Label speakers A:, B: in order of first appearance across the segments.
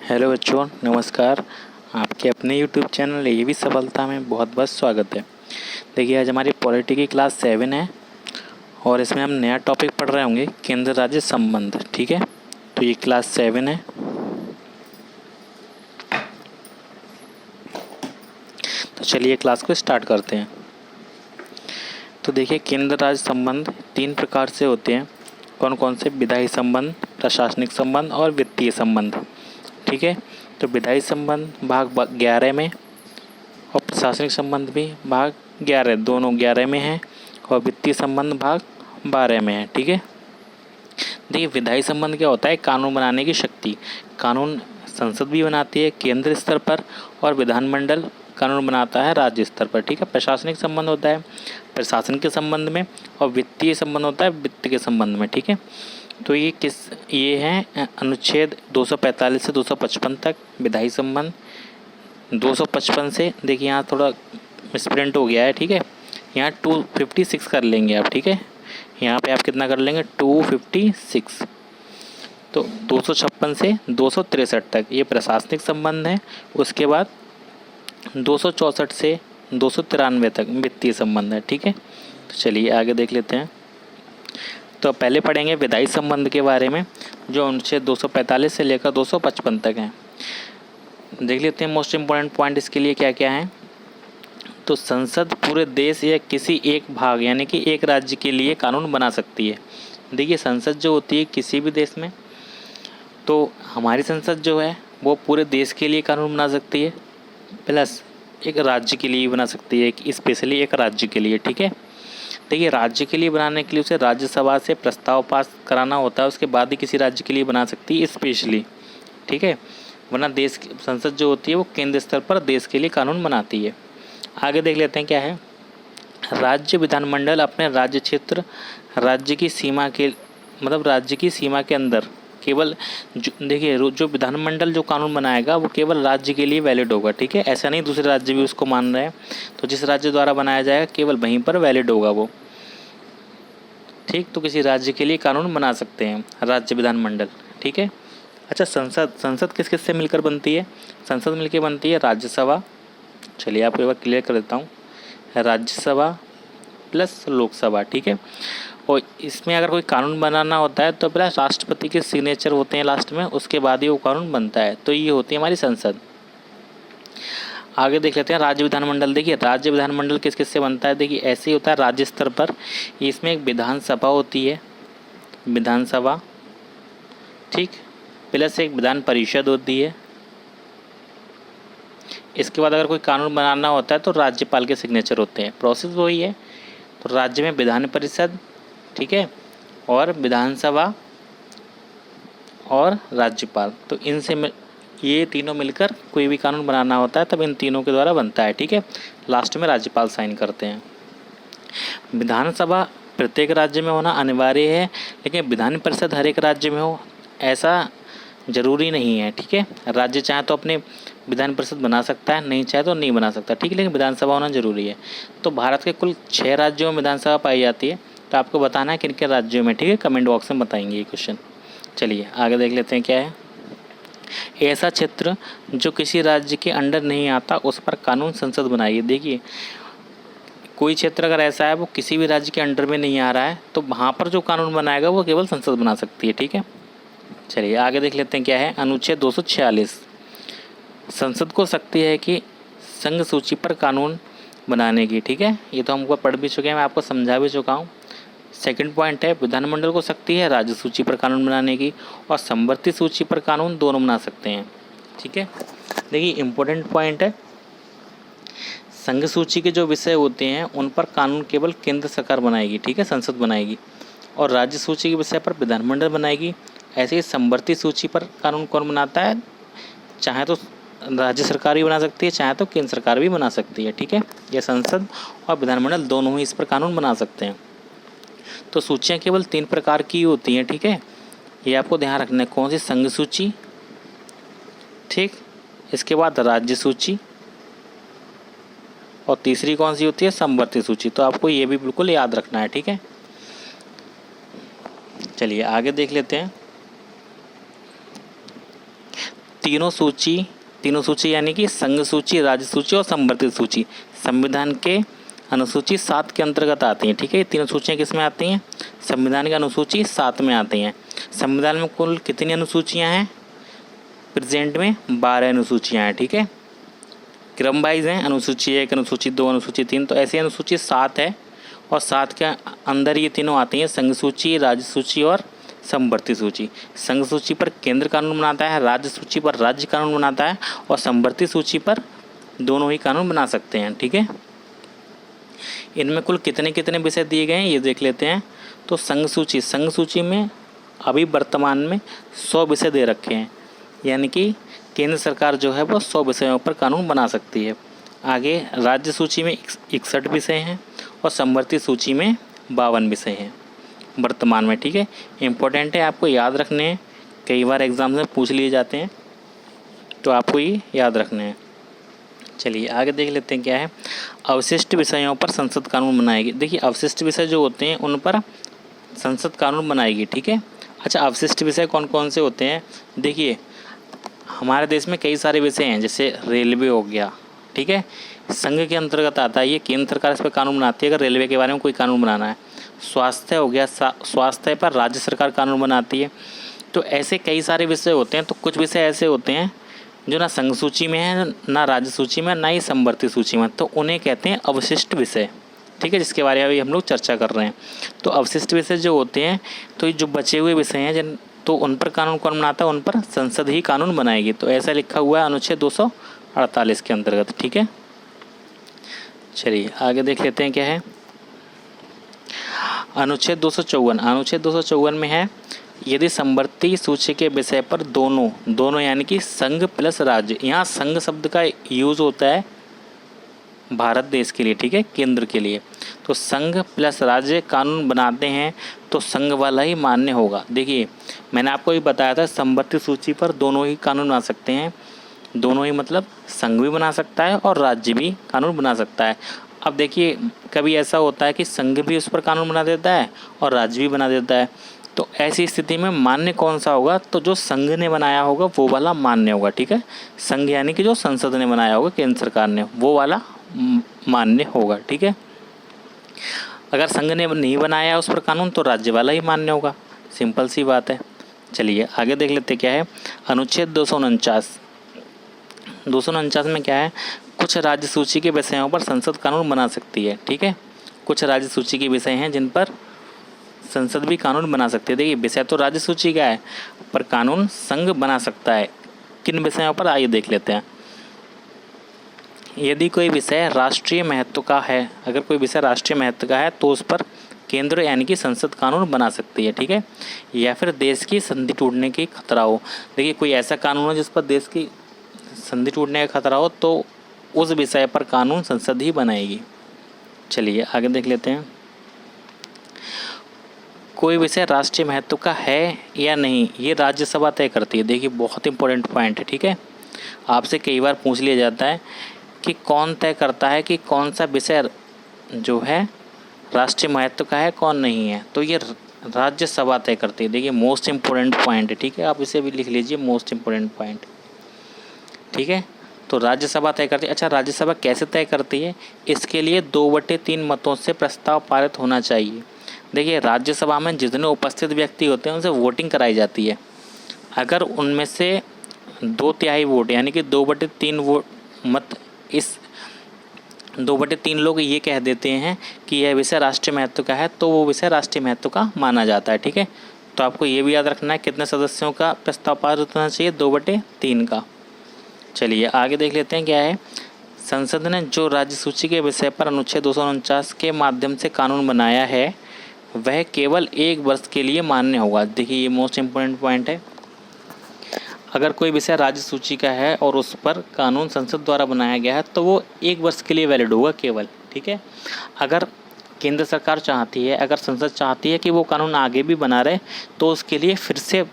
A: Hello बच्चों, नमस्कार। आपके अपने यूट्यूब चैनल ये भी सफलता में बहुत बहुत स्वागत है। देखिए, आज हमारी पॉलिटी की क्लास 7 है और इसमें हम नया टॉपिक पढ़ रहे होंगे, केंद्र राज्य संबंध। ठीक है, तो ये क्लास 7 है। तो चलिए क्लास को स्टार्ट करते हैं। तो देखिए, केंद्र राज्य संबंध 3 प्रकार से होते हैं। कौन कौन से? विधायी संबंध, प्रशासनिक संबंध और वित्तीय संबंध। ठीक है, तो विधायी संबंध भाग 11 में और प्रशासनिक संबंध भी भाग 11, दोनों 11 में है, और वित्तीय संबंध भाग 12 में है। ठीक है, देखिए विधायी संबंध क्या होता है? कानून बनाने की शक्ति। कानून संसद भी बनाती है केंद्र स्तर पर और विधानमंडल कानून बनाता है राज्य स्तर पर। ठीक है, प्रशासनिक संबंध होता है प्रशासन के संबंध में और वित्तीय संबंध होता है वित्त के संबंध में। ठीक है, तो ये है अनुच्छेद 245 से 255 तक विधायी संबंध। 255 से देखिए यहाँ थोड़ा मिसप्रिंट हो गया है। ठीक है, यहाँ 256 कर लेंगे आप। ठीक है, यहाँ पे आप कितना कर लेंगे? 256। तो 256 से 263 तक ये प्रशासनिक संबंध है। उसके बाद 264 से 293 तक वित्तीय संबंध है। ठीक है, तो चलिए आगे देख लेते हैं। तो पहले पढ़ेंगे विधायी संबंध के बारे में, जो अनुच्छेद 245 से लेकर 255 तक है। देख लेते हैं मोस्ट इम्पॉर्टेंट पॉइंट इसके लिए क्या क्या है। तो संसद पूरे देश या किसी एक भाग यानी कि एक राज्य के लिए कानून बना सकती है। देखिए, संसद जो होती है किसी भी देश में, तो हमारी संसद जो है वो पूरे देश के लिए कानून बना सकती है, प्लस एक राज्य के लिए बना सकती है, स्पेशली एक राज्य के लिए। ठीक है, देखिए राज्य के लिए बनाने के लिए उसे राज्यसभा से प्रस्ताव पास कराना होता है, उसके बाद ही किसी राज्य के लिए बना सकती है स्पेशली। ठीक है, वरना देश की संसद जो होती है वो केंद्र स्तर पर देश के लिए कानून बनाती है। आगे देख लेते हैं क्या है। राज्य विधानमंडल अपने राज्य क्षेत्र राज्य की सीमा के अंदर केवल देखिए जो विधानमंडल जो कानून बनाएगा वो केवल राज्य के लिए वैलिड होगा। ठीक है, ऐसा नहीं दूसरे राज्य भी उसको मान रहे हैं, तो जिस राज्य द्वारा बनाया जाएगा केवल वहीं पर वैलिड होगा वो। ठीक, तो किसी राज्य के लिए कानून बना सकते हैं राज्य विधानमंडल। ठीक है, अच्छा, संसद किस किस से मिलकर बनती है? संसद मिलकर बनती है राज्यसभा। चलिए आपको एक बार क्लियर कर देता हूँ, राज्यसभा प्लस लोकसभा। ठीक है, और इसमें अगर कोई कानून बनाना होता है तो पहले राष्ट्रपति के सिग्नेचर होते हैं लास्ट में, उसके बाद ही वो कानून बनता है। तो ये होती है हमारी संसद। आगे देख लेते हैं राज्य विधानमंडल। देखिए राज्य विधानमंडल किस किस से बनता है? देखिए ऐसे ही होता है राज्य स्तर पर, इसमें एक विधानसभा होती है, विधानसभा, ठीक, प्लस एक विधान परिषद होती है। इसके बाद अगर कोई कानून बनाना होता है तो राज्यपाल के सिग्नेचर होते हैं। प्रोसेस वही है। तो राज्य में विधान परिषद, ठीक है, और विधानसभा और राज्यपाल, तो इनसे ये तीनों मिलकर कोई भी कानून बनाना होता है तब इन तीनों के द्वारा बनता है। ठीक है, लास्ट में राज्यपाल साइन करते हैं। विधानसभा प्रत्येक राज्य में होना अनिवार्य है, लेकिन विधान परिषद हर एक राज्य में हो ऐसा ज़रूरी नहीं है। ठीक है, राज्य चाहे तो अपने विधान परिषद बना सकता है, नहीं चाहे तो नहीं बना सकता। ठीक है, लेकिन विधानसभा होना जरूरी है। तो भारत के कुल 6 राज्यों में विधानसभा पाई जाती है, तो आपको बताना है किन के राज्यों में। ठीक है, कमेंट बॉक्स में बताएंगे ये क्वेश्चन। चलिए आगे देख लेते हैं क्या है। ऐसा क्षेत्र जो किसी राज्य के अंडर नहीं आता उस पर कानून संसद बनाएगी। देखिए कोई क्षेत्र अगर ऐसा है वो किसी भी राज्य के अंडर में नहीं आ रहा है तो वहाँ पर जो कानून बनाएगा वो केवल संसद बना सकती है। ठीक है, चलिए आगे देख लेते हैं क्या है। अनुच्छेद 246 संसद को शक्ति है कि संघ सूची पर कानून बनाने की। ठीक है, ये तो हमको पढ़ भी चुके हैं, मैं आपको समझा भी चुका हूँ। सेकंड पॉइंट है विधानमंडल को शक्ति है राज्य सूची पर कानून बनाने की और समवर्ती सूची पर कानून दोनों बना सकते हैं। ठीक है, देखिए इंपॉर्टेंट पॉइंट है, संघ सूची के जो विषय होते हैं उन पर कानून केवल केंद्र सरकार बनाएगी। ठीक है, संसद बनाएगी, और राज्य सूची के विषय पर विधानमंडल बनाएगी। ऐसे ही समवर्ती सूची पर कानून कौन बनाता है? चाहे तो राज्य सरकार भी बना सकती है, चाहे तो केंद्र सरकार भी बना सकती है। ठीक है, यह संसद और विधानमंडल दोनों ही इस पर कानून बना सकते हैं। तो सूचियाँ केवल 3 प्रकार की होती हैं। ठीक है, ये आपको ध्यान रखना है। कौन सी? संघ सूची, ठीक, इसके बाद राज्य सूची, और तीसरी कौन सी होती है? समवर्ती सूची। तो आपको ये भी बिल्कुल याद रखना है। ठीक है, चलिए आगे देख लेते हैं। तीनों सूची यानी कि संघ सूची, राज्य सूची और संवर्धित सूची संविधान के अनुसूची 7 के अंतर्गत आती हैं। ठीक है, ये तीनों सूचियाँ किस में आती हैं? संविधान की अनुसूची 7 में आती हैं। संविधान में कुल कितनी अनुसूचियाँ हैं? प्रेजेंट में 12 अनुसूचियाँ हैं। ठीक है, क्रम वाइज हैं, अनुसूची 1, अनुसूची 2, अनुसूची 3, तो ऐसी अनुसूची 7 है और 7 के अंदर ये तीनों आती हैं, संघ सूची, राज्य सूची और संवर्धित सूची। संघ सूची पर केंद्र कानून बनाता है, राज्य सूची पर राज्य कानून बनाता है और संवर्धित सूची पर दोनों ही कानून बना सकते हैं। ठीक है, इनमें कुल कितने कितने विषय दिए गए हैं ये देख लेते हैं। तो संघ सूची में अभी वर्तमान में 100 विषय दे रखे हैं, यानी कि केंद्र सरकार जो है वो 100 विषयों पर कानून बना सकती है। आगे राज्य सूची में 61 विषय हैं और संवर्धित सूची में 52 विषय हैं वर्तमान में। ठीक है, इम्पोर्टेंट है, आपको याद रखने हैं, कई बार एग्जाम में पूछ लिए जाते हैं, तो आपको ये याद रखने हैं। चलिए आगे देख लेते हैं क्या है। अवशिष्ट विषयों पर संसद कानून बनाएगी। देखिए अवशिष्ट विषय जो होते हैं उन पर संसद कानून बनाएगी। ठीक है, अच्छा अवशिष्ट विषय कौन कौन से होते हैं? देखिए हमारे देश में कई सारे विषय हैं, जैसे रेलवे हो गया। ठीक है, संघ के अंतर्गत आता है, ये केंद्र सरकार इस पर कानून बनाती है अगर रेलवे के बारे में कोई कानून बनाना है। स्वास्थ्य हो गया, स्वास्थ्य पर राज्य सरकार कानून बनाती है। तो ऐसे कई सारे विषय होते हैं। तो कुछ विषय ऐसे होते हैं जो ना संघ सूची में है, ना राज्य सूची में, ना ही संवर्धित सूची में, तो उन्हें कहते हैं अवशिष्ट विषय। ठीक है, जिसके बारे में अभी हम लोग चर्चा कर रहे हैं। तो अवशिष्ट विषय जो होते हैं, तो ये जो बचे हुए विषय हैं जिन, तो उन पर कानून कौन बनाता है? उन पर संसद ही कानून बनाएगी। तो ऐसा लिखा हुआ है अनुच्छेद 248 के अंतर्गत। ठीक है, चलिए आगे देख लेते हैं क्या है। अनुच्छेद 254 में है, यदि संवर्ती सूची के विषय पर दोनों यानी कि संघ प्लस राज्य, यहाँ संघ शब्द का यूज होता है भारत देश के लिए। ठीक है, केंद्र के लिए। तो संघ प्लस राज्य कानून बनाते हैं तो संघ वाला ही मान्य होगा। देखिए मैंने आपको भी बताया था, संवर्ती सूची पर दोनों ही कानून बना सकते हैं। दोनों ही मतलब संघ भी बना सकता है और राज्य भी कानून बना सकता है। अब देखिए कभी ऐसा होता है कि संघ भी उस पर कानून बना देता है और राज्य भी बना देता है। तो ऐसी स्थिति में मान्य कौन सा होगा? तो जो संघ ने बनाया होगा वो वाला मान्य होगा। ठीक है, संघ यानी कि जो संसद ने बनाया होगा केंद्र सरकार ने, वो वाला मान्य होगा। ठीक है, अगर संघ ने नहीं बनाया उस पर कानून तो राज्य वाला ही मान्य होगा। सिंपल सी बात है। चलिए आगे देख लेते क्या है। अनुच्छेद 249 में क्या है? कुछ राज्य सूची के विषयों पर संसद कानून बना सकती है। ठीक है, कुछ राज्य सूची के विषय हैं जिन पर संसद भी कानून बना सकती है। देखिए विषय तो राज्य सूची का है, पर कानून संघ बना सकता है। किन विषयों पर, आइए देख लेते हैं। यदि कोई विषय राष्ट्रीय महत्व का है, अगर कोई विषय राष्ट्रीय महत्व का है तो उस पर केंद्र यानी कि संसद कानून बना सकती है। ठीक है, या फिर देश की संधि टूटने की खतरा हो। देखिए कोई ऐसा कानून हो जिस पर देश की संधि टूटने का खतरा हो, तो उस विषय पर कानून संसद ही बनाएगी। चलिए आगे देख लेते हैं। कोई विषय राष्ट्रीय महत्व का है या नहीं, ये राज्यसभा तय करती है। देखिए बहुत इंपॉर्टेंट पॉइंट है। ठीक है, आपसे कई बार पूछ लिया जाता है कि कौन तय करता है कि कौन सा विषय जो है राष्ट्रीय महत्व का है, कौन नहीं है, तो ये राज्यसभा तय करती है। देखिए मोस्ट इम्पोर्टेंट पॉइंट है। ठीक है, आप इसे भी लिख लीजिए, मोस्ट इम्पोर्टेंट पॉइंट। ठीक है, तो राज्यसभा तय करती है। अच्छा राज्यसभा कैसे तय करती है? इसके लिए 2/3 मतों से प्रस्ताव पारित होना चाहिए। देखिए राज्यसभा में जितने उपस्थित व्यक्ति होते हैं उनसे वोटिंग कराई जाती है। अगर उनमें से 2/3 वोट यानी कि 2/3 वोट मत, इस 2/3 लोग ये कह देते हैं कि यह विषय राष्ट्रीय महत्व का है, तो वो विषय राष्ट्रीय महत्व का माना जाता है। ठीक है, तो आपको ये भी याद रखना है कितने सदस्यों का प्रस्ताव पारित होना चाहिए? 2/3 का। चलिए आगे देख लेते हैं क्या है। संसद ने जो राज्य सूची के विषय पर अनुच्छेद 249 के माध्यम से कानून बनाया है वह केवल 1 वर्ष के लिए मान्य होगा। देखिए ये मोस्ट इम्पोर्टेंट पॉइंट है। अगर कोई विषय राज्य सूची का है और उस पर कानून संसद द्वारा बनाया गया है तो वो 1 वर्ष के लिए वैलिड होगा केवल। ठीक है, अगर केंद्र सरकार चाहती है, अगर संसद चाहती है कि वो कानून आगे भी बना रहे, तो उसके लिए फिर से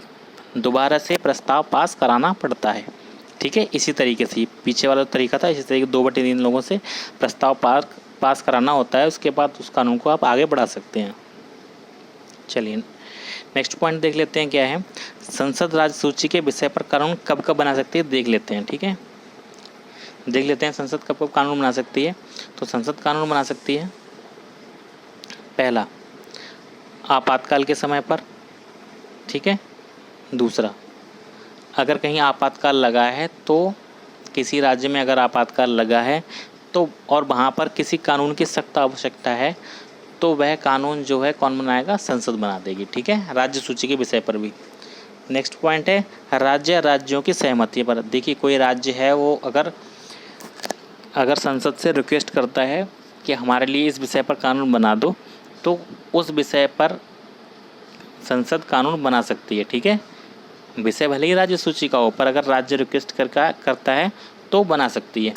A: दोबारा से प्रस्ताव पास कराना पड़ता है। ठीक है, इसी तरीके से पीछे वाला तरीका था, इसी तरीके 2/3 लोगों से प्रस्ताव पास कराना होता है। उसके बाद उस कानून को आप आगे बढ़ा सकते हैं। चलिए नेक्स्ट पॉइंट देख लेते हैं क्या है। संसद राज्य सूची के विषय पर कानून कब कब बना सकती है देख लेते हैं। ठीक है, देख लेते हैं संसद कब कब कानून बना सकती है। तो संसद कानून बना सकती है, पहला आपातकाल के समय पर। ठीक है, दूसरा अगर कहीं आपातकाल लगा है तो किसी राज्य में अगर आपातकाल लगा है तो और वहाँ पर किसी कानून की सख्त आवश्यकता है तो वह कानून जो है कौन बनाएगा, संसद बना देगी। ठीक है, राज्य सूची के विषय पर भी। नेक्स्ट पॉइंट है राज्य राज्यों की सहमति पर। देखिए कोई राज्य है वो अगर संसद से रिक्वेस्ट करता है कि हमारे लिए इस विषय पर कानून बना दो तो उस विषय पर संसद कानून बना सकती है। ठीक है, विषय भले ही राज्य सूची का हो पर अगर राज्य रिक्वेस्ट करता है तो बना सकती है।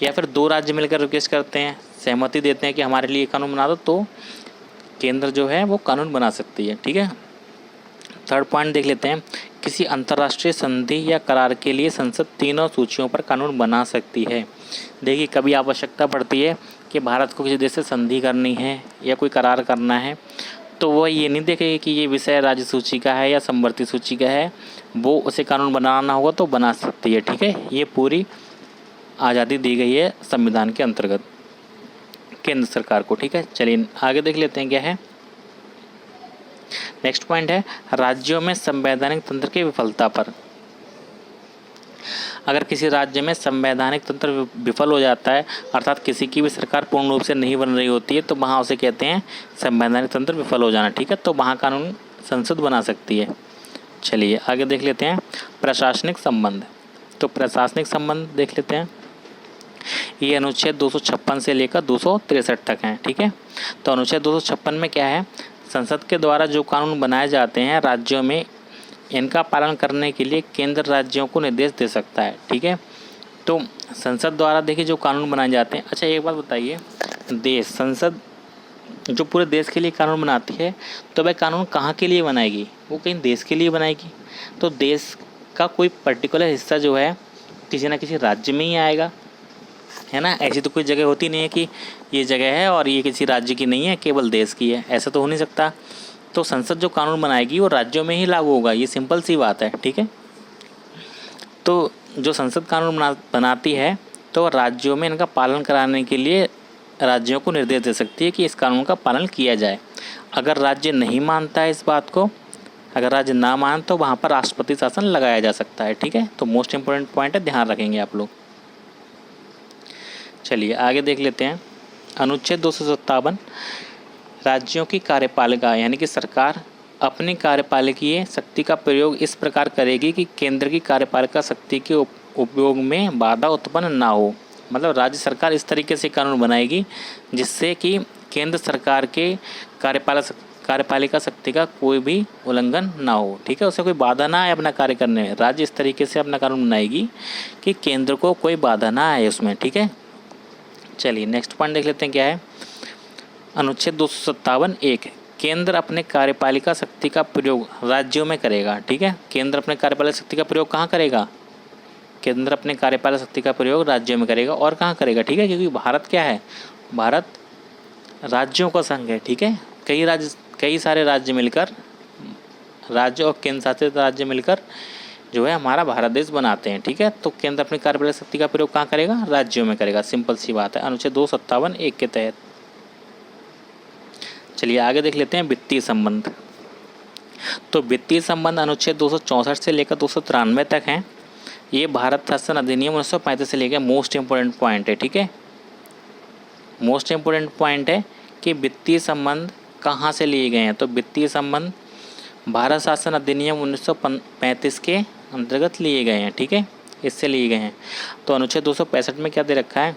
A: या फिर दो राज्य मिलकर रिक्वेस्ट करते हैं, सहमति देते हैं कि हमारे लिए कानून बना दो तो केंद्र जो है वो कानून बना सकती है। ठीक है, थर्ड पॉइंट देख लेते हैं किसी अंतर्राष्ट्रीय संधि या करार के लिए संसद तीनों सूचियों पर कानून बना सकती है। देखिए कभी आवश्यकता पड़ती है कि भारत को किसी देश से संधि करनी है या कोई करार करना है तो वह ये नहीं देखेगी कि ये विषय राज्य सूची का है या समवर्ती सूची का है, वो उसे कानून बनाना होगा तो बना सकती है। ठीक है, ये पूरी आज़ादी दी गई है संविधान के अंतर्गत केंद्र सरकार को। ठीक है, चलिए आगे देख लेते हैं क्या है। नेक्स्ट पॉइंट है राज्यों में संवैधानिक तंत्र की विफलता पर। अगर किसी राज्य में संवैधानिक तंत्र विफल हो जाता है अर्थात किसी की भी सरकार पूर्ण रूप से नहीं बन रही होती है तो वहाँ उसे कहते हैं संवैधानिक तंत्र विफल हो जाना। ठीक है, तो वहाँ कानून संसद बना सकती है। चलिए आगे देख लेते हैं प्रशासनिक संबंध। तो प्रशासनिक संबंध देख लेते हैं, ये अनुच्छेद 256 से लेकर 263 तक हैं। ठीक है, तो अनुच्छेद 256 में क्या है, संसद के द्वारा जो कानून बनाए जाते हैं राज्यों में इनका पालन करने के लिए केंद्र राज्यों को निर्देश दे सकता है। ठीक है, तो संसद द्वारा देखिए जो कानून बनाए जाते हैं। अच्छा एक बात बताइए, संसद जो पूरे देश के लिए कानून बनाती है तो वह कानून कहाँ के लिए बनाएगी, वो कहीं देश के लिए बनाएगी। तो देश का कोई पर्टिकुलर हिस्सा जो है किसी न किसी राज्य में ही आएगा, है ना। ऐसी तो कोई जगह होती नहीं है कि ये जगह है और ये किसी राज्य की नहीं है केवल देश की है, ऐसा तो हो नहीं सकता। तो संसद जो कानून बनाएगी वो राज्यों में ही लागू होगा, ये सिंपल सी बात है। ठीक है, तो जो संसद कानून बनाती है तो राज्यों में इनका पालन कराने के लिए राज्यों को निर्देश दे सकती है कि इस कानून का पालन किया जाए। अगर राज्य नहीं मानता है इस बात को, अगर राज्य ना मान तो वहाँ पर राष्ट्रपति शासन लगाया जा सकता है। ठीक है, तो मोस्ट इम्पोर्टेंट पॉइंट है, ध्यान रखेंगे आप लोग। चलिए आगे देख लेते हैं अनुच्छेद 257 राज्यों की कार्यपालिका यानी कि सरकार अपनी कार्यपालकीय शक्ति का प्रयोग इस प्रकार करेगी कि केंद्र की कार्यपालिका शक्ति के उपयोग में बाधा उत्पन्न ना हो। मतलब राज्य सरकार इस तरीके से कानून बनाएगी जिससे कि केंद्र सरकार के कार्यपालिका शक्ति का कोई भी उल्लंघन ना हो। ठीक है, उसे कोई बाधा ना आए अपना कार्य करने में। राज्य इस तरीके से अपना कानून बनाएगी कि केंद्र को कोई बाधा ना आए उसमें। ठीक है, चलिए नेक्स्ट पॉइंट देख लेते हैं क्या है। अनुच्छेद 257(1) केंद्र अपने कार्यपालिका शक्ति का प्रयोग राज्यों में करेगा। ठीक है, केंद्र अपने कार्यपालिका शक्ति का प्रयोग कहाँ करेगा, केंद्र अपने कार्यपालिका शक्ति का प्रयोग राज्यों में करेगा। और कहाँ करेगा, ठीक है, क्योंकि भारत क्या है, भारत राज्यों का संघ है। ठीक है, कई सारे राज्य मिलकर, राज्य और केंद्र शासित राज्य मिलकर जो है हमारा भारत देश बनाते हैं। ठीक है, तो केंद्र अपनी कार्यपालिका शक्ति का प्रयोग कहाँ करेगा, राज्यों में करेगा। सिंपल सी बात है, अनुच्छेद 257(1) के तहत। चलिए आगे देख लेते हैं वित्तीय संबंध। तो वित्तीय संबंध अनुच्छेद 264 से लेकर 293 तक हैं। ये भारत शासन अधिनियम 1935 से लेकर मोस्ट इम्पोर्टेंट पॉइंट है। ठीक है, मोस्ट इम्पोर्टेंट पॉइंट है कि वित्तीय संबंध कहाँ से लिए गए हैं। तो वित्तीय संबंध भारत शासन अधिनियम 1935 के अंतर्गत लिए गए हैं। ठीक है, इससे लिए गए हैं। तो अनुच्छेद 265 में क्या दे रखा है,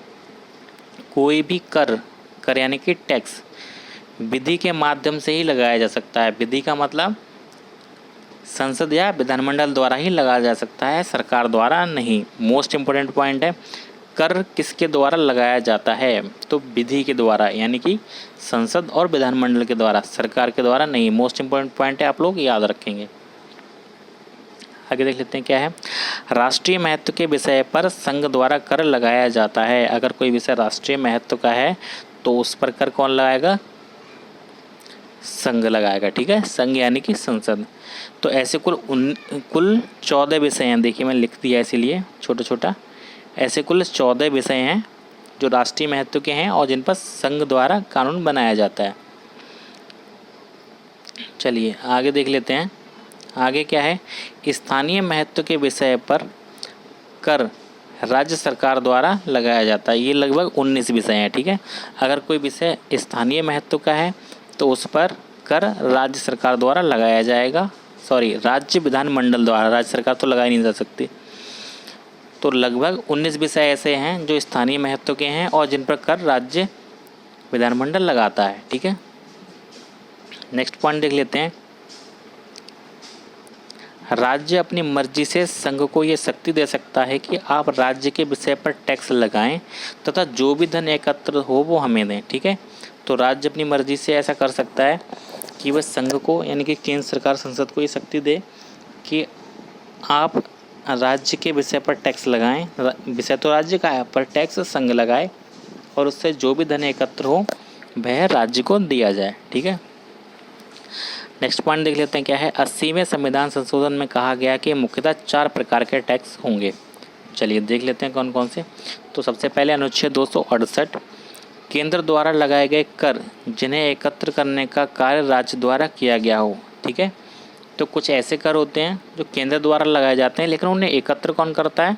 A: कोई भी कर यानी कि टैक्स विधि के माध्यम से ही लगाया जा सकता है। विधि का मतलब संसद या विधानमंडल द्वारा ही लगाया जा सकता है, सरकार द्वारा नहीं। मोस्ट इम्पोर्टेंट पॉइंट है, कर किसके द्वारा लगाया जाता है, तो विधि के द्वारा यानी कि संसद और विधानमंडल के द्वारा, सरकार के द्वारा नहीं। मोस्ट इम्पोर्टेंट पॉइंट है, आप लोग याद रखेंगे। आगे देख लेते हैं क्या है। राष्ट्रीय महत्व के विषय पर संघ द्वारा कर लगाया जाता है। अगर कोई विषय राष्ट्रीय महत्व का है तो उस पर कर कौन लगाएगा, संघ लगाएगा, ठीक है, संघ यानी कि संसद। तो ऐसे कुल 14 विषय हैं, देखिए मैं लिख दिया इसीलिए छोटा छोटा। ऐसे कुल 14 विषय हैं जो राष्ट्रीय महत्व के हैं और जिन पर संघ द्वारा कानून बनाया जाता है। चलिए आगे देख लेते हैं। आगे क्या है, स्थानीय महत्व के विषय पर कर राज्य सरकार द्वारा लगाया जाता है। ये लगभग 19 विषय हैं, ठीक है। अगर कोई विषय स्थानीय महत्व का है तो उस पर कर राज्य सरकार द्वारा लगाया जाएगा, सॉरी राज्य विधानमंडल द्वारा, राज्य सरकार तो लगा ही नहीं जा सकती। तो लगभग 19 विषय ऐसे हैं जो स्थानीय महत्व के हैं और जिन पर कर राज्य विधानमंडल लगाता है, ठीक है। नेक्स्ट पॉइंट देख लेते हैं। राज्य अपनी मर्जी से संघ को ये शक्ति दे सकता है कि आप राज्य के विषय पर टैक्स लगाएं तथा जो भी धन एकत्र हो वो हमें दें, ठीक है। तो राज्य अपनी मर्जी से ऐसा कर सकता है कि वह संघ को यानी कि केंद्र सरकार संसद को ये शक्ति दे कि आप राज्य के विषय पर टैक्स लगाएं, विषय तो राज्य का है पर टैक्स संघ लगाए और उससे जो भी धन एकत्र हो वह राज्य को दिया जाए, ठीक है। नेक्स्ट पॉइंट देख लेते हैं क्या है। 80वें संविधान संशोधन में कहा गया कि मुख्यतः 4 प्रकार के टैक्स होंगे। चलिए देख लेते हैं कौन कौन से। तो सबसे पहले अनुच्छेद 268, केंद्र द्वारा लगाए गए कर जिन्हें एकत्र करने का कार्य राज्य द्वारा किया गया हो, ठीक है। तो कुछ ऐसे कर होते हैं जो केंद्र द्वारा लगाए जाते हैं लेकिन उन्हें एकत्र कौन करता है,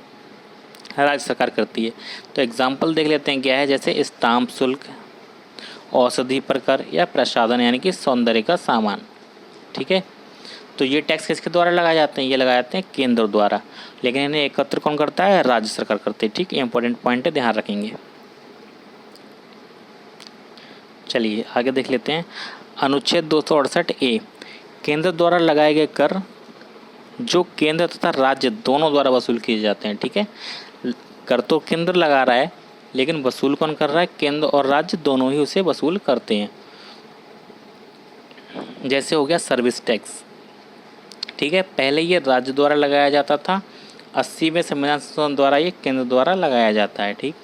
A: राज्य सरकार करती है। तो एग्जाम्पल देख लेते हैं क्या है, जैसे स्टाम्प शुल्क, औषधि पर कर या प्रसाधन यानी कि सौंदर्य का सामान, ठीक है। तो ये टैक्स किसके द्वारा लगाए जाते हैं, ये लगाए जाते हैं केंद्र द्वारा, लेकिन इन्हें एकत्र कौन करता है, राज्य सरकार करती है, ठीक। इंपॉर्टेंट पॉइंट है, ध्यान रखेंगे। चलिए आगे देख लेते हैं। अनुच्छेद 268A, केंद्र द्वारा लगाए गए कर जो केंद्र तथा राज्य दोनों द्वारा वसूल किए जाते हैं, ठीक है। कर तो केंद्र लगा रहा है लेकिन वसूल कौन कर रहा है, केंद्र और राज्य दोनों ही उसे वसूल करते हैं। जैसे हो गया सर्विस टैक्स, ठीक है, पहले ये राज्य द्वारा लगाया जाता था, 80वें संविधान संशोधन द्वारा ये केंद्र द्वारा लगाया जाता है, ठीक।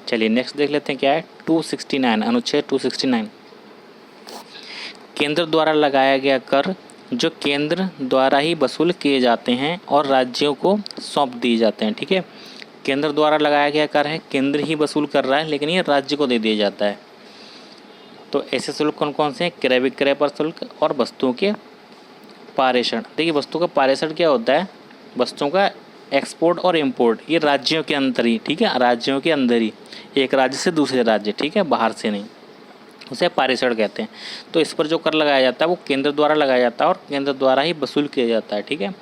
A: चलिए नेक्स्ट देख लेते हैं क्या है। 269, अनुच्छेद 269, केंद्र द्वारा लगाया गया कर जो केंद्र द्वारा ही वसूल किए जाते हैं और राज्यों को सौंप दिए जाते हैं, ठीक है। केंद्र द्वारा लगाया गया कर है, केंद्र ही वसूल कर रहा है लेकिन ये राज्य को दे दिया जाता है। तो ऐसे शुल्क कौन कौन से हैं, क्रय विक्रय पर शुल्क और वस्तुओं के पारेषण। देखिए वस्तु का पारेषण क्या होता है, वस्तुओं का एक्सपोर्ट और इंपोर्ट, ये राज्यों के अंदर ही, ठीक है, राज्यों के अंदर ही, एक राज्य से दूसरे राज्य, ठीक है, बाहर से नहीं, उसे पारेषण कहते हैं। तो इस पर जो कर लगाया जाता है वो केंद्र द्वारा लगाया जाता है और केंद्र द्वारा ही वसूल किया जाता है, ठीक है।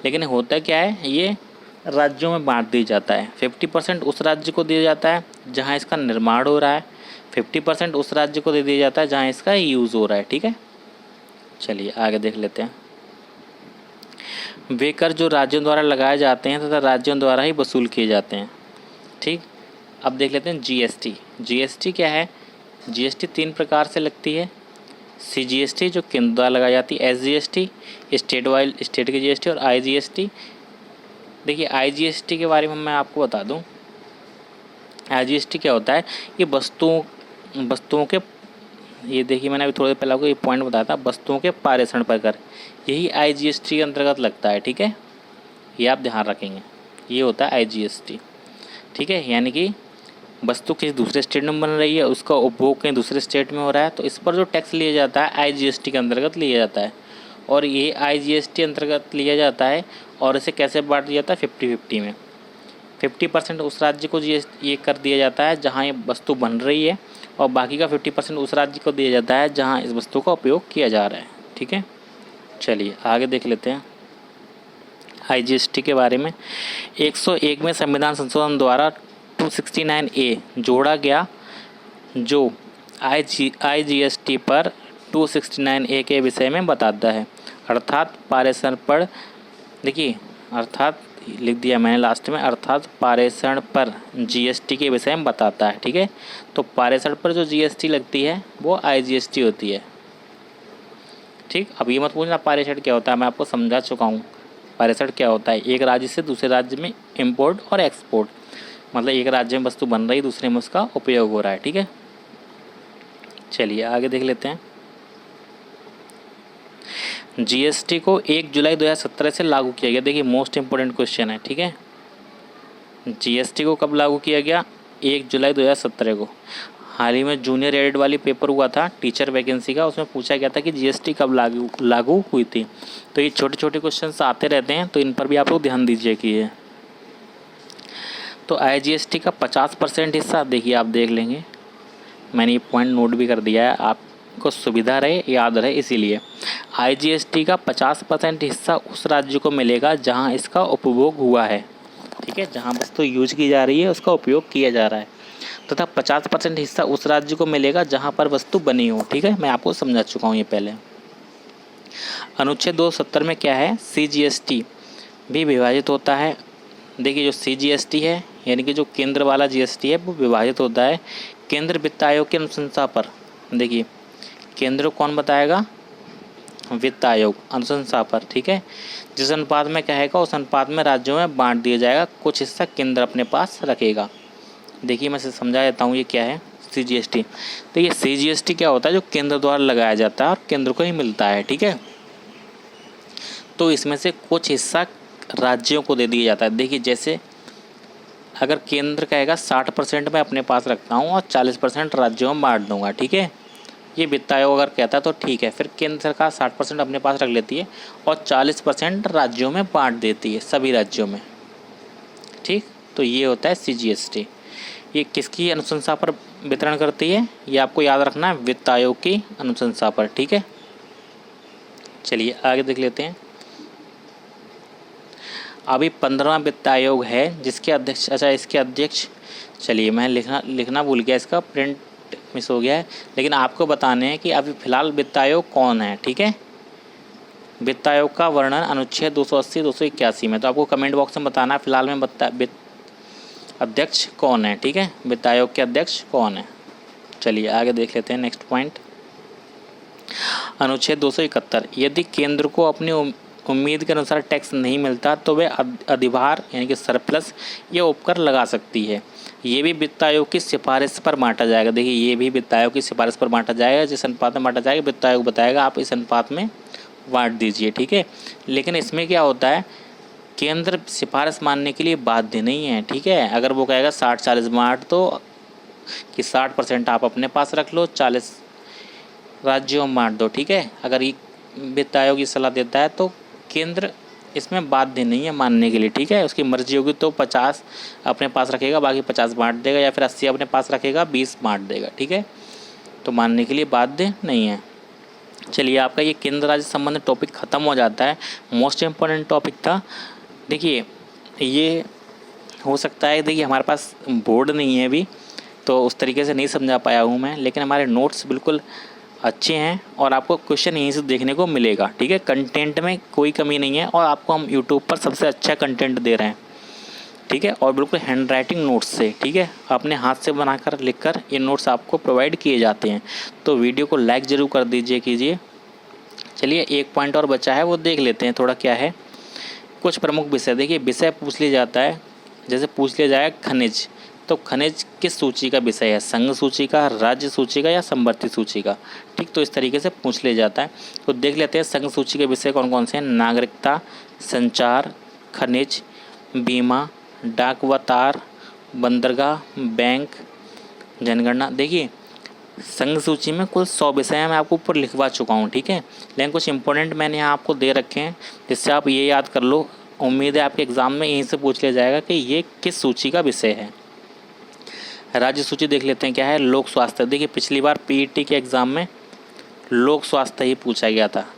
A: लेकिन होता क्या है, ये राज्यों में बांट दिया जाता है। 50% उस राज्य को दिया जाता है जहाँ इसका निर्माण हो रहा है, 50% उस राज्य को दे दिया जाता है जहाँ इसका यूज़ हो रहा है, ठीक है। चलिए आगे देख लेते हैं। वे कर जो राज्यों द्वारा लगाए जाते हैं तथा राज्यों द्वारा ही वसूल किए जाते हैं, ठीक। अब देख लेते हैं जीएसटी। जीएसटी क्या है, जीएसटी 3 प्रकार से लगती है। सीजीएसटी जो केंद्र द्वारा लगाई जाती है, एसजीएसटी स्टेट की जीएसटी और आईजीएसटी। देखिए आईजीएसटी के बारे में मैं आपको बता दूं, आईजीएसटी क्या होता है, ये वस्तुओं के, ये देखिए मैंने अभी थोड़ी देर पहले आपको ये पॉइंट बताया था, वस्तुओं के पारेषण पर कर, यही आईजीएसटी के अंतर्गत लगता है, ठीक है। ये आप ध्यान रखेंगे, ये होता है आईजीएसटी, ठीक है। यानी कि वस्तु किसी दूसरे स्टेट में बन रही है, उसका उपभोग कहीं दूसरे स्टेट में हो रहा है, तो इस पर जो टैक्स लिया जाता है आईजीएसटी के अंतर्गत लिया जाता है। और ये आईजीएसटी अंतर्गत लिया जाता है और इसे कैसे बांट दिया जाता है, 50-50 में। 50% उस राज्य को ये कर दिया जाता है जहाँ ये वस्तु बन रही है और बाकी का 50% उस राज्य को दिया जाता है जहाँ इस वस्तु का उपयोग किया जा रहा है, ठीक है। चलिए आगे देख लेते हैं आईजीएसटी के बारे में। 101 में संविधान संशोधन द्वारा 269A जोड़ा गया जो आईजीएसटी पर 269A के विषय में बताता है, अर्थात पारेषण पर, देखिए अर्थात लिख दिया मैंने लास्ट में, अर्थात पारेषण पर जीएसटी के विषय में बताता है, ठीक है। तो पारेषण पर जो जीएसटी लगती है वो आईजीएसटी होती है, ठीक। अब ये मत पूछना पारेषण क्या होता है, मैं आपको समझा चुका हूँ पारेषण क्या होता है। एक राज्य से दूसरे राज्य में इंपोर्ट और एक्सपोर्ट, मतलब एक राज्य में वस्तु बन रही दूसरे में उसका उपयोग हो रहा है, ठीक है। चलिए आगे देख लेते हैं। जीएसटी को 1 जुलाई 2017 से लागू किया गया। देखिए मोस्ट इम्पोर्टेंट क्वेश्चन है, ठीक है। जीएसटी को कब लागू किया गया? 1 जुलाई 2017 को। हाल ही में जूनियर एडेड वाली पेपर हुआ था टीचर वैकेंसी का, उसमें पूछा गया था कि जीएसटी कब लागू हुई थी। तो ये छोटे छोटे क्वेश्चन आते रहते हैं, तो इन पर भी आप लोग ध्यान दीजिए कि ये तो IGST का 50% हिस्सा, देखिए आप देख लेंगे, मैंने ये पॉइंट नोट भी कर दिया है, आपको सुविधा रहे याद रहे इसीलिए। IGST का 50% हिस्सा उस राज्य को मिलेगा जहां इसका उपभोग हुआ है, ठीक है, जहां वस्तु यूज की जा रही है उसका उपयोग किया जा रहा है, तथा 50% हिस्सा उस राज्य को मिलेगा जहां पर वस्तु बनी हो, ठीक है। मैं आपको समझा चुका हूँ ये पहले। अनुच्छेद 270 में क्या है? CGST भी विभाजित होता है। देखिए जो CGST है यानी कि जो केंद्र वाला GST है वो विभाजित होता है केंद्र वित्त आयोग की अनुशंसा पर। देखिए केंद्र कौन बताएगा? वित्त आयोग अनुशंसा पर, ठीक है। जिस अनुपात में कहेगा उस अनुपात में राज्यों में बांट दिया जाएगा, कुछ हिस्सा केंद्र अपने पास रखेगा। देखिए मैं इसे समझा देता हूँ ये क्या है CGST। देखिए CGST क्या होता है? जो केंद्र द्वारा लगाया जाता है और केंद्र को ही मिलता है, ठीक है। तो इसमें से कुछ हिस्सा राज्यों को दे दिया जाता है। देखिए जैसे अगर केंद्र कहेगा 60% मैं अपने पास रखता हूँ और 40% राज्यों में बांट दूंगा, ठीक है। ये वित्त आयोग अगर कहता है तो ठीक है, फिर केंद्र सरकार 60% अपने पास रख लेती है और 40% राज्यों में बांट देती है, सभी राज्यों में, ठीक। तो ये होता है CGST। ये किसकी अनुशंसा पर वितरण करती है? ये आपको याद रखना है, वित्त आयोग की अनुशंसा पर, ठीक है। चलिए आगे देख लेते हैं। अभी 15वां वित्त आयोग है जिसके अध्यक्ष, अच्छा इसके अध्यक्ष, चलिए मैं लिखना भूल गया, इसका प्रिंट मिस हो गया है, लेकिन आपको बताने हैं कि अभी फ़िलहाल वित्त आयोग कौन है, ठीक है। वित्त आयोग का वर्णन अनुच्छेद 280 281 में, तो आपको कमेंट बॉक्स में बताना है फिलहाल में वित्त अध्यक्ष कौन है, ठीक है। वित्त आयोग के अध्यक्ष कौन है। चलिए आगे देख लेते हैं नेक्स्ट पॉइंट। अनुच्छेद 271, यदि केंद्र को अपनी उम्मीद के अनुसार टैक्स नहीं मिलता तो वे अधिभार यानी कि सरप्लस या उपकर लगा सकती है। ये भी वित्त आयोग की सिफारिश पर बांटा जाएगा। देखिए ये भी वित्त आयोग की सिफारिश पर बांटा जाएगा, जिस अनुपात में बांटा जाएगा वित्त आयोग बताएगा आप इस अनुपात में बांट दीजिए, ठीक है। लेकिन इसमें क्या होता है, केंद्र सिफारिश मानने के लिए बाध्य नहीं है, ठीक है। अगर वो कहेगा 60-40 बांट तो कि 60% आप अपने पास रख लो, 40 राज्यों में बांट दो, ठीक है। अगर ये वित्त आयोग की सलाह देता है तो केंद्र इसमें बाध्य नहीं है मानने के लिए, ठीक है। उसकी मर्जी होगी तो 50 अपने पास रखेगा, बाकी 50 बांट देगा, या फिर 80 अपने पास रखेगा, 20 बांट देगा, ठीक है। तो मानने के लिए बाध्य नहीं है। चलिए आपका ये केंद्र राज्य संबंधित टॉपिक ख़त्म हो जाता है। मोस्ट इम्पोर्टेंट टॉपिक था। देखिए ये हो सकता है, देखिए हमारे पास बोर्ड नहीं है अभी, तो उस तरीके से नहीं समझा पाया हूँ मैं, लेकिन हमारे नोट्स बिल्कुल अच्छे हैं और आपको क्वेश्चन यहीं से देखने को मिलेगा, ठीक है। कंटेंट में कोई कमी नहीं है और आपको हम यूट्यूब पर सबसे अच्छा कंटेंट दे रहे हैं, ठीक है। और बिल्कुल हैंड राइटिंग नोट्स से, ठीक है, अपने हाथ से बनाकर लिखकर ये नोट्स आपको प्रोवाइड किए जाते हैं। तो वीडियो को लाइक ज़रूर कर दीजिए कीजिए। चलिए एक पॉइंट और बचा है वो देख लेते हैं थोड़ा क्या है। कुछ प्रमुख विषय, देखिए विषय पूछ लिया जाता है, जैसे पूछ लिया जाएगा खनिज, तो खनिज किस सूची का विषय है? संघ सूची का, राज्य सूची का या समवर्ती सूची का, ठीक। तो इस तरीके से पूछ लिया जाता है। तो देख लेते हैं संघ सूची के विषय कौन कौन से हैं। नागरिकता, संचार, खनिज, बीमा, डाक व तार, बंदरगाह, बैंक, जनगणना। देखिए संघ सूची में कुल 100 विषय हैं, मैं आपको ऊपर लिखवा चुका हूँ, ठीक है। लेकिन कुछ इंपॉर्टेंट मैंने यहाँ आपको दे रखे हैं जिससे आप ये याद कर लो। उम्मीद है आपके एग्ज़ाम में यहीं से पूछ लिया जाएगा कि ये किस सूची का विषय है। राज्य सूची देख लेते हैं क्या है। लोक स्वास्थ्य, देखिए पिछली बार PET के एग्ज़ाम में लोक स्वास्थ्य ही पूछा गया था।